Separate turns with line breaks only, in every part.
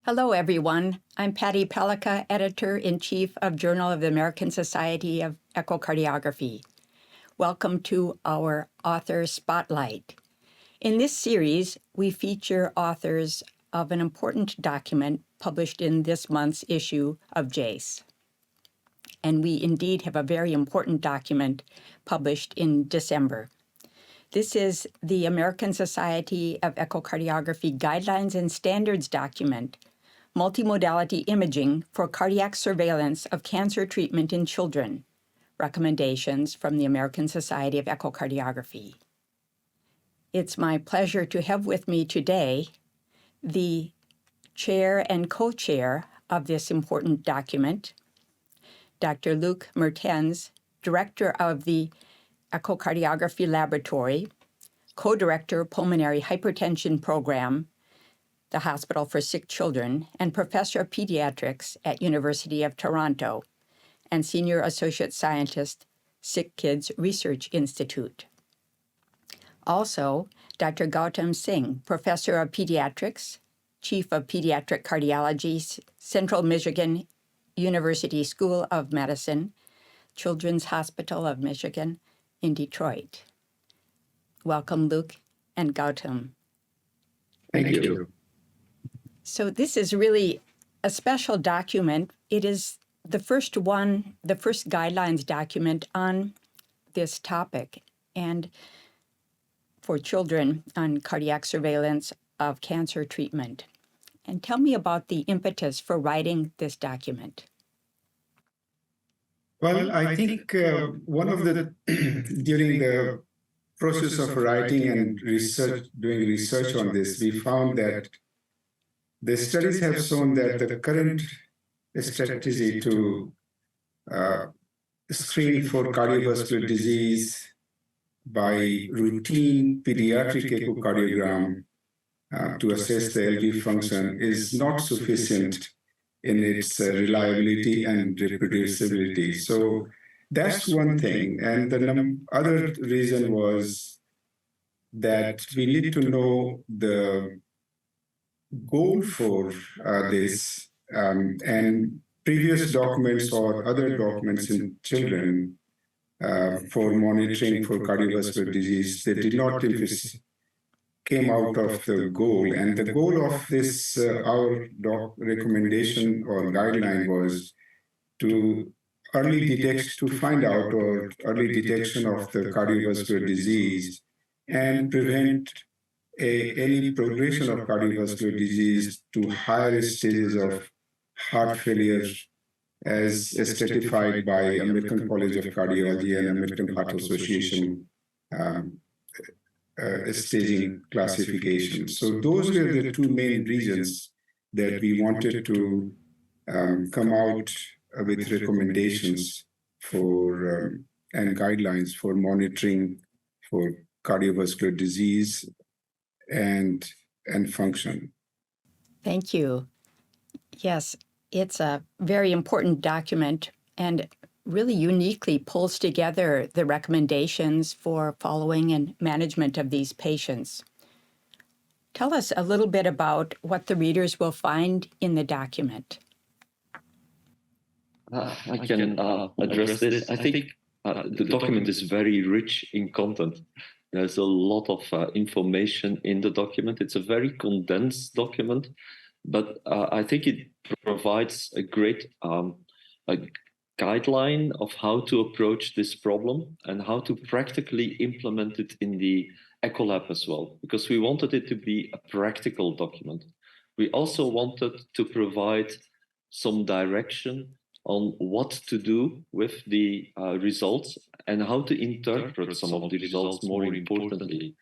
Hello, everyone. I'm Patty Pellikka, Editor-in-Chief of Journal of the American Society of Echocardiography. Welcome to our Author Spotlight. In this series, we feature authors of an important document published in this month's issue of JASE. And we indeed have a very important document published in December. This is the American Society of Echocardiography Guidelines and Standards document, Multimodality Imaging for Cardiac Surveillance of Cancer Treatment in Children, recommendations from the American Society of Echocardiography. It's my pleasure to have with me today the chair and co-chair of this important document, Dr. Luc Mertens, director of the Echocardiography Laboratory, co-director Pulmonary Hypertension Program, the Hospital for Sick Children, and professor of pediatrics at University of Toronto, and senior associate scientist, Sick Kids Research Institute. Also, Dr. Gautam Singh, professor of pediatrics, chief of pediatric cardiology, Central Michigan University School of Medicine, Children's Hospital of Michigan in Detroit. Welcome, Luc and Gautam.
Thank you.
So this is really a special document. It is the first guidelines document on this topic and for children on cardiac surveillance of cancer treatment. And tell me about the impetus for writing this document.
Well, I think one of the, during the process of writing and doing research on this, we found that the studies have shown that the current strategy to screen for cardiovascular disease by routine pediatric echocardiogram to assess the LV function is not sufficient in its reliability and reproducibility. So that's one thing. And the other reason was that we need to know the goal for this, and previous documents or other documents in children for monitoring for cardiovascular disease, they did not came out of the goal. And the goal of this, our recommendation or guideline was to find out or early detection of the cardiovascular disease and prevent any progression of cardiovascular disease to higher stages of heart failure as stratified by American College of Cardiology and American Heart Association staging classification. So those were the two main reasons that we wanted to come out with recommendations for and guidelines for monitoring for cardiovascular disease and function.
Thank you. Yes, it's a very important document and really uniquely pulls together the recommendations for following and management of these patients. Tell us a little bit about what the readers will find in the document.
I can address this. I think the document is very rich in content. There's a lot of information in the document. It's a very condensed document, but I think it provides a great guideline of how to approach this problem and how to practically implement it in the Echo Lab as well, because we wanted it to be a practical document. We also wanted to provide some direction on what to do with the results and how to interpret some of the results more importantly.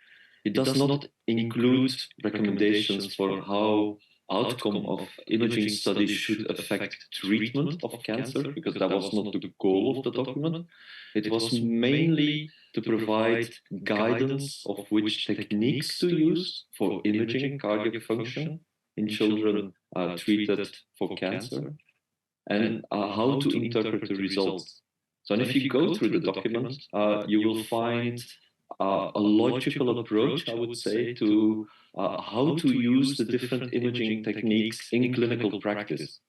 It does not include recommendations for how outcome of imaging studies should affect treatment of cancer, because that was not the goal of the document. It was mainly to provide guidance of which techniques to use for imaging cardiac function in children treated for cancer, and how to interpret the results. So if you go through the document, you will find a logical approach, I would say, to how to use the different imaging techniques in clinical practice.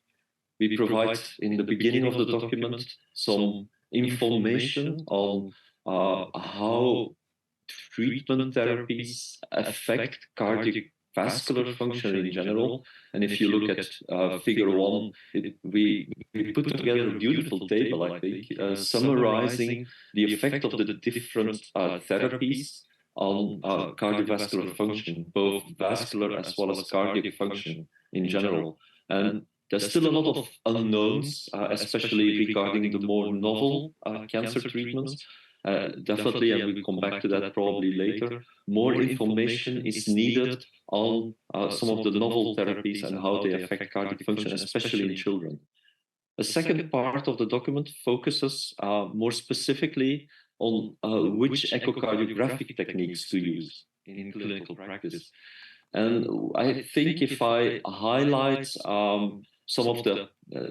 We provide in the beginning of the document some information on how treatment therapies affect cardiovascular function in general. And if you look at figure 1, we put together a beautiful table, I think, summarizing the effect of the different therapies on cardiovascular function, both vascular as well as cardiac function in general. And there's still a lot of unknowns, especially regarding the more novel cancer treatments. Definitely, and we'll come back to that probably later. More information is needed on some of the novel therapies and how they affect cardiac function, especially in children. The second part of the document focuses more specifically on which echocardiographic techniques to use in clinical practice. And I think if I highlight some of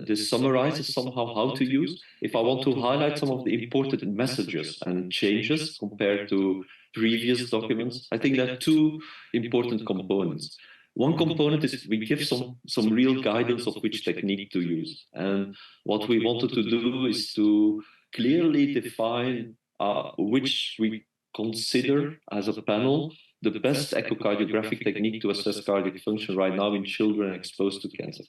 this summarizes somehow how to use. If I want to highlight some of the important messages and changes compared to previous documents, I think there are two important components. One component is we give some real guidance of which technique to use. And what we wanted to do is to clearly define which we consider as a panel the best echocardiographic technique to assess cardiac function right now in children exposed to cancer.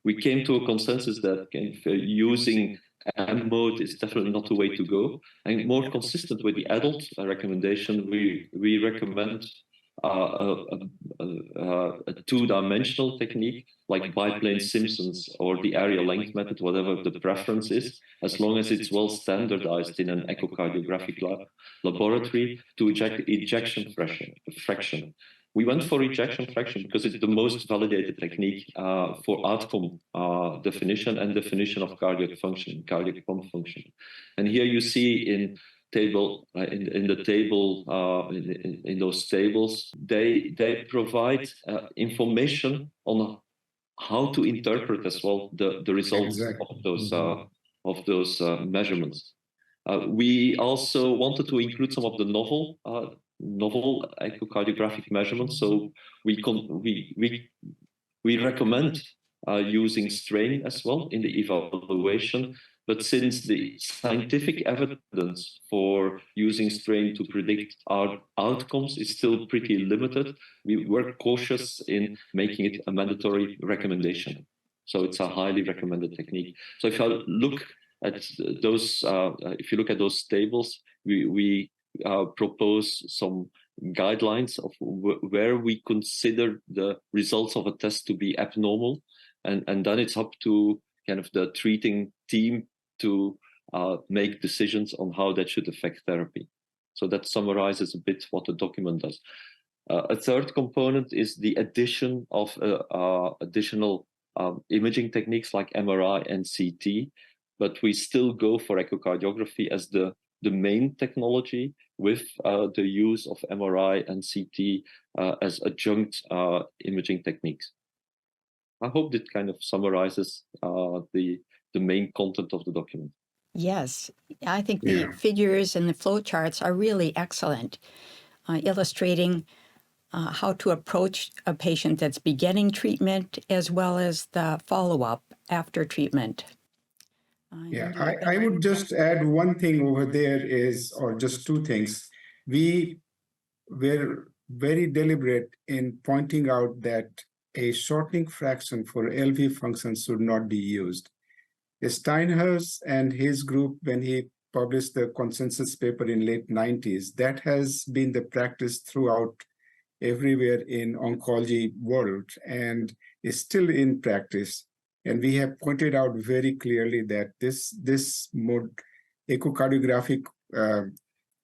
We came to a consensus that using M mode is definitely not the way to go. And more consistent with the adult recommendation, we recommend a two-dimensional technique like biplane Simpsons or the area length method, whatever the preference is, as long as it's well standardized in an echocardiographic laboratory to ejection fraction. We went for ejection fraction because it's the most validated technique for outcome definition and definition of cardiac function, cardiac pump function. And here you see in table in those tables, they provide information on how to interpret as well the results of those measurements. We also wanted to include some of the novel echocardiographic measurements. So we recommend using strain as well in the evaluation. But since the scientific evidence for using strain to predict our outcomes is still pretty limited, we were cautious in making it a mandatory recommendation. So it's a highly recommended technique. So if I look at those, if you look at those tables, we propose some guidelines of where we consider the results of a test to be abnormal, and then it's up to kind of the treating team to make decisions on how that should affect therapy. So that summarizes a bit what the document does. A third component is the addition of additional imaging techniques like MRI and CT, but we still go for echocardiography as the main technology with the use of MRI and CT as adjunct imaging techniques. I hope that kind of summarizes the main content of the document.
Yes, I think the figures and the flowcharts are really excellent, illustrating how to approach a patient that's beginning treatment as well as the follow-up after treatment.
I would just add one thing over there or just two things. We were very deliberate in pointing out that a shortening fraction for LV function should not be used. Steinhaus and his group, when he published the consensus paper in late 90s, that has been the practice throughout everywhere in oncology world and is still in practice. And we have pointed out very clearly that this mode echocardiographic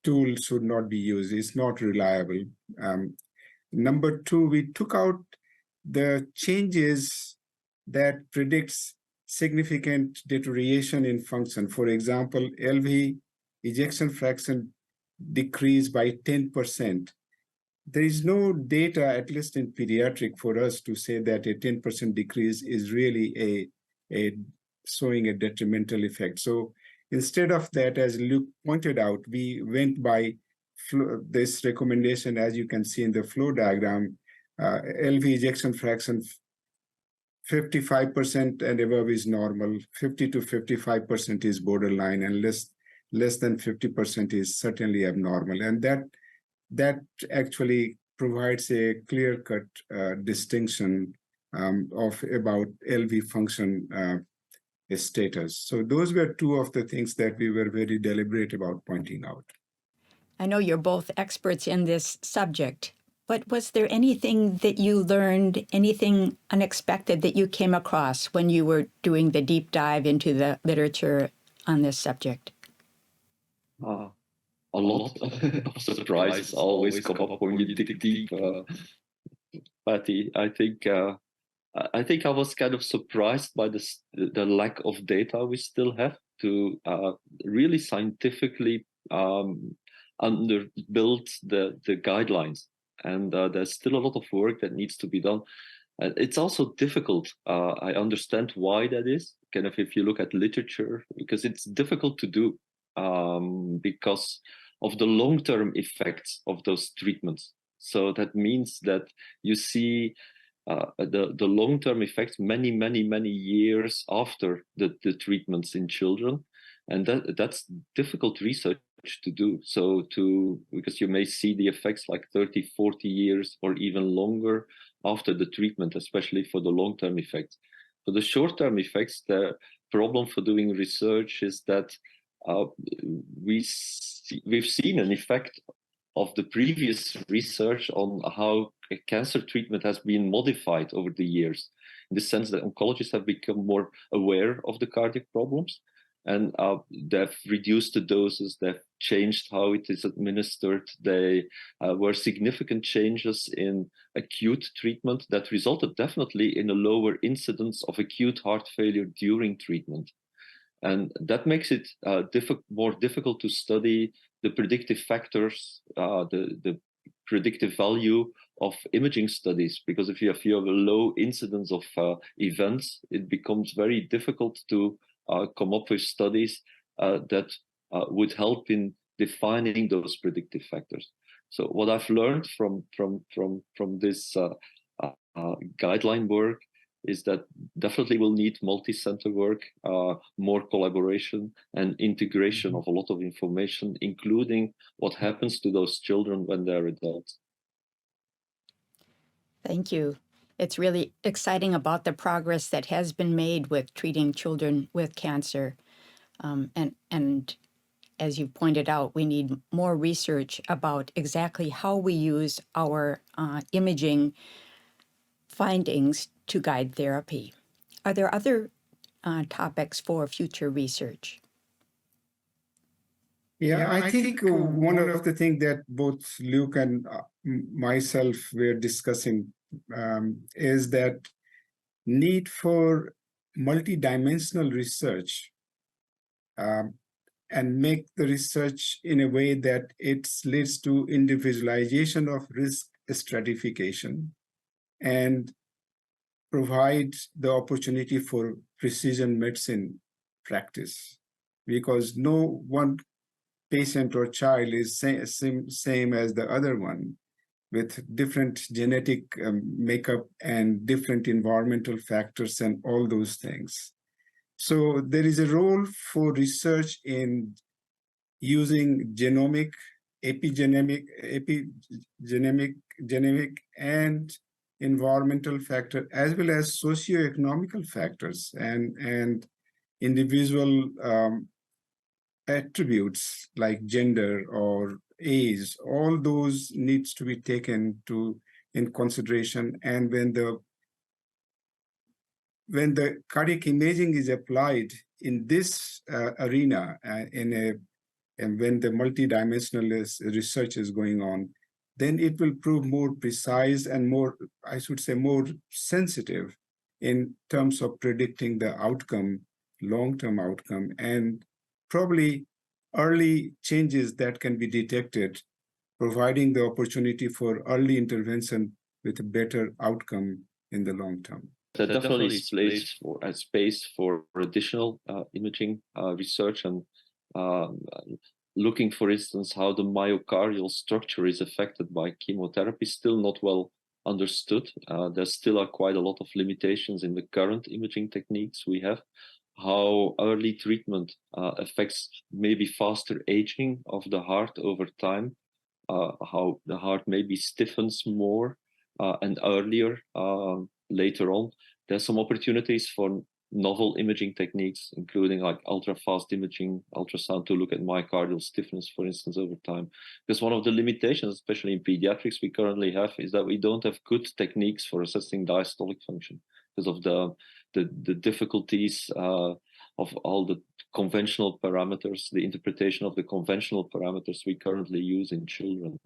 tool should not be used. It's not reliable. Number two, we took out the changes that predicts significant deterioration in function. For example, LV ejection fraction decreased by 10%. There is no data, at least in pediatric, for us to say that a 10% decrease is really a showing a detrimental effect. So instead of that, as Luc pointed out, we went by this recommendation, as you can see in the flow diagram, LV ejection fraction 55% and above is normal, 50 to 55% is borderline, and less than 50% is certainly abnormal. And that actually provides a clear-cut distinction of about LV function status. So those were two of the things that we were very deliberate about pointing out.
I know you're both experts in this subject, but was there anything that you learned, anything unexpected that you came across when you were doing the deep dive into the literature on this subject?
A lot of surprises always come up when you dig deep, Patty. I think I was kind of surprised by the lack of data we still have to really scientifically underbuild the guidelines. And there's still a lot of work that needs to be done. It's also difficult. I understand why that is, kind of if you look at literature, because it's difficult to do because of the long-term effects of those treatments. So that means that you see the long-term effects many years after the treatments in children. And that's difficult research to do. So because you may see the effects like 30, 40 years or even longer after the treatment, especially for the long-term effects. For the short-term effects, the problem for doing research is that we've seen an effect of the previous research on how cancer treatment has been modified over the years, in the sense that oncologists have become more aware of the cardiac problems, and they've reduced the doses, they've changed how it is administered. There were significant changes in acute treatment that resulted definitely in a lower incidence of acute heart failure during treatment. And that makes it more difficult to study the predictive factors, the predictive value of imaging studies, because if you have a low incidence of events, it becomes very difficult to come up with studies that would help in defining those predictive factors. So what I've learned from this guideline work is that definitely we'll need multi-center work, more collaboration and integration of a lot of information, including what happens to those children when they're adults.
Thank you. It's really exciting about the progress that has been made with treating children with cancer. And as you pointed out, we need more research about exactly how we use our imaging findings to guide therapy. Are there other topics for future research?
Yeah, I think one of the things that both Luc and myself were discussing is that need for multidimensional research and make the research in a way that it leads to individualization of risk stratification and provide the opportunity for precision medicine practice, because no one patient or child is same as the other one, with different genetic makeup and different environmental factors and all those things. So there is a role for research in using genomic, epigenetic, and environmental factor, as well as socioeconomical factors and individual attributes like gender or age. All those needs to be taken in consideration. And when the cardiac imaging is applied in this arena, and when the multidimensional research is going on, then it will prove more precise and more, I should say, more sensitive in terms of predicting the outcome, long-term outcome, and probably early changes that can be detected, providing the opportunity for early intervention with a better outcome in the long term.
That definitely plays for a space for additional imaging research, and looking, for instance, how the myocardial structure is affected by chemotherapy, still not well understood. There still are quite a lot of limitations in the current imaging techniques we have. How early treatment affects maybe faster aging of the heart over time, how the heart maybe stiffens more and earlier later on. There's some opportunities for novel imaging techniques, including like ultra-fast imaging, ultrasound, to look at myocardial stiffness, for instance, over time. Because one of the limitations, especially in pediatrics, we currently have is that we don't have good techniques for assessing diastolic function because of the difficulties of all the conventional parameters, the interpretation of the conventional parameters we currently use in children.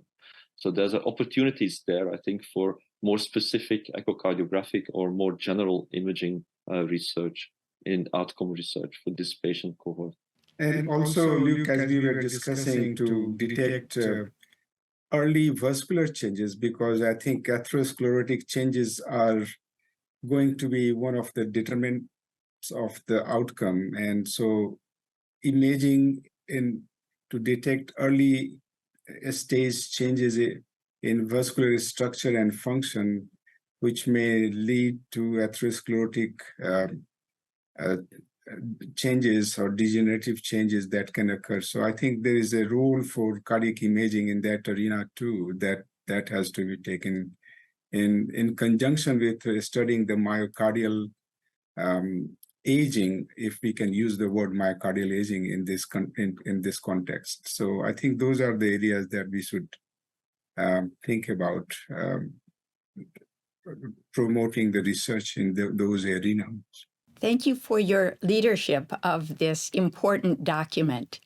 So there's opportunities there, I think, for more specific echocardiographic or more general imaging research in outcome research for this patient cohort.
And also, Luc, as we were discussing, to detect early vascular changes, because I think atherosclerotic changes are going to be one of the determinants of the outcome. And so imaging to detect early stage changes in vascular structure and function, which may lead to atherosclerotic changes or degenerative changes that can occur. So I think there is a role for cardiac imaging in that arena too, that has to be taken in conjunction with studying the myocardial aging, if we can use the word myocardial aging in this context. So I think those are the areas that we should think about promoting the research in those arenas.
Thank you for your leadership of this important document.